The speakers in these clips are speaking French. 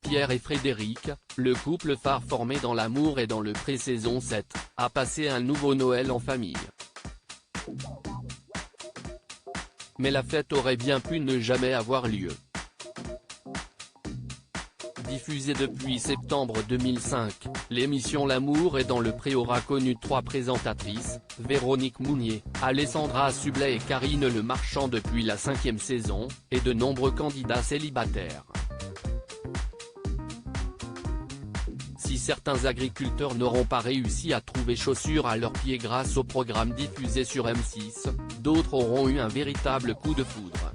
Pierre et Frédéric, le couple phare formé dans l'amour et dans le pré-saison 7, a passé un nouveau Noël en famille. Mais la fête aurait bien pu ne jamais avoir lieu. Diffusée depuis septembre 2005, l'émission L'amour est dans le pré aura connu 3 présentatrices, Véronique Mounier, Alessandra Sublet et Karine Le Marchand depuis la 5e saison, et de nombreux candidats célibataires. Si certains agriculteurs n'auront pas réussi à trouver chaussures à leurs pieds grâce au programme diffusé sur M6, d'autres auront eu un véritable coup de foudre.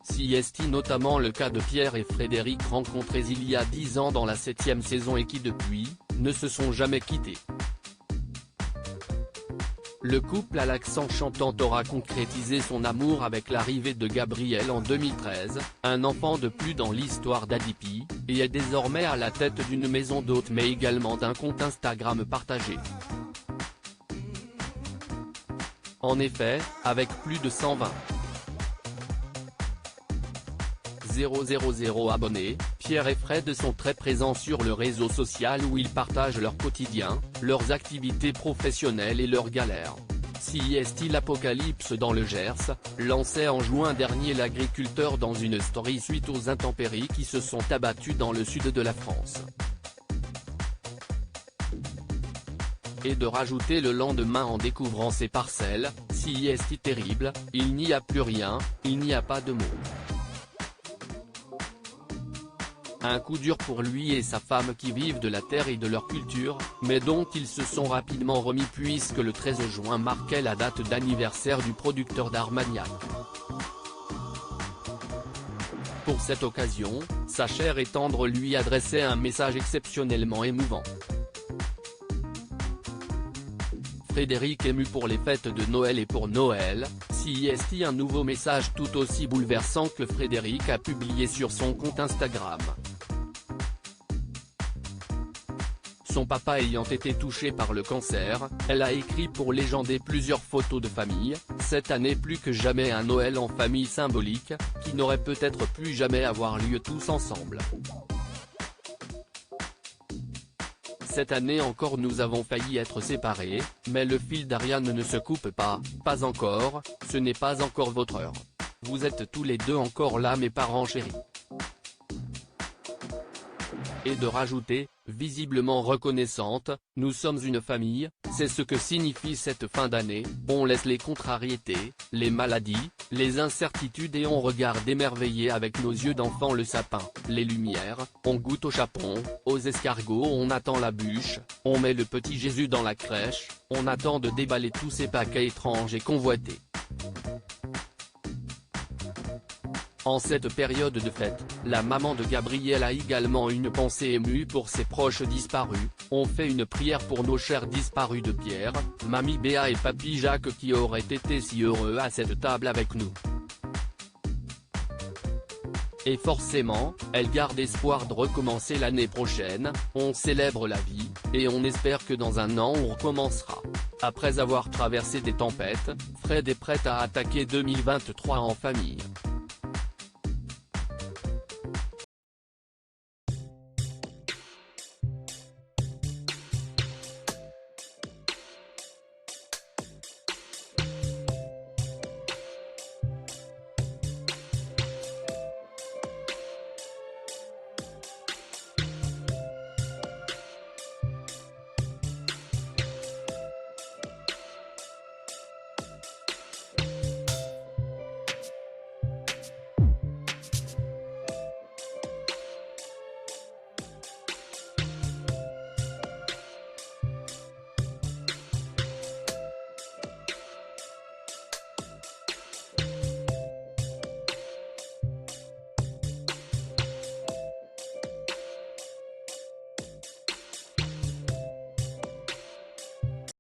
Si est notamment le cas de Pierre et Frédéric rencontrés il y a 10 ans dans la 7e saison et qui depuis, ne se sont jamais quittés. Le couple à l'accent chantant aura concrétisé son amour avec l'arrivée de Gabriel en 2013, un enfant de plus dans l'histoire d'Adipi, et est désormais à la tête d'une maison d'hôtes mais également d'un compte Instagram partagé. En effet, avec plus de 120,000 abonnés, Pierre et Fred sont très présents sur le réseau social où ils partagent leur quotidien, leurs activités professionnelles et leurs galères. Si est l'apocalypse dans le Gers, lançait en juin dernier l'agriculteur dans une story suite aux intempéries qui se sont abattues dans le sud de la France. Et de rajouter le lendemain en découvrant ses parcelles, si est terrible, il n'y a plus rien, il n'y a pas de mots. Un coup dur pour lui et sa femme qui vivent de la terre et de leur culture, mais dont ils se sont rapidement remis puisque le 13 juin marquait la date d'anniversaire du producteur d'Armagnac. Pour cette occasion, sa chère et tendre lui adressait un message exceptionnellement émouvant. Frédéric ému pour les fêtes de Noël et pour Noël, si est un nouveau message tout aussi bouleversant que Frédéric a publié sur son compte Instagram. Son papa ayant été touché par le cancer, elle a écrit pour légender plusieurs photos de famille, cette année plus que jamais un Noël en famille symbolique, qui n'aurait peut-être plus jamais avoir lieu tous ensemble. Cette année encore nous avons failli être séparés, mais le fil d'Ariane ne se coupe pas encore, ce n'est pas encore votre heure. Vous êtes tous les deux encore là mes parents chéris. Et de rajouter, visiblement reconnaissante, nous sommes une famille, c'est ce que signifie cette fin d'année, on laisse les contrariétés, les maladies, les incertitudes et on regarde émerveillé avec nos yeux d'enfant le sapin, les lumières, on goûte au chapon, aux escargots, on attend la bûche, on met le petit Jésus dans la crèche, on attend de déballer tous ces paquets étranges et convoités. En cette période de fête, la maman de Gabriel a également une pensée émue pour ses proches disparus. On fait une prière pour nos chers disparus de Pierre, mamie Béa et papy Jacques qui auraient été si heureux à cette table avec nous. Et forcément, elle garde espoir de recommencer l'année prochaine, on célèbre la vie, et on espère que dans un an on recommencera. Après avoir traversé des tempêtes, Fred est prêt à attaquer 2023 en famille.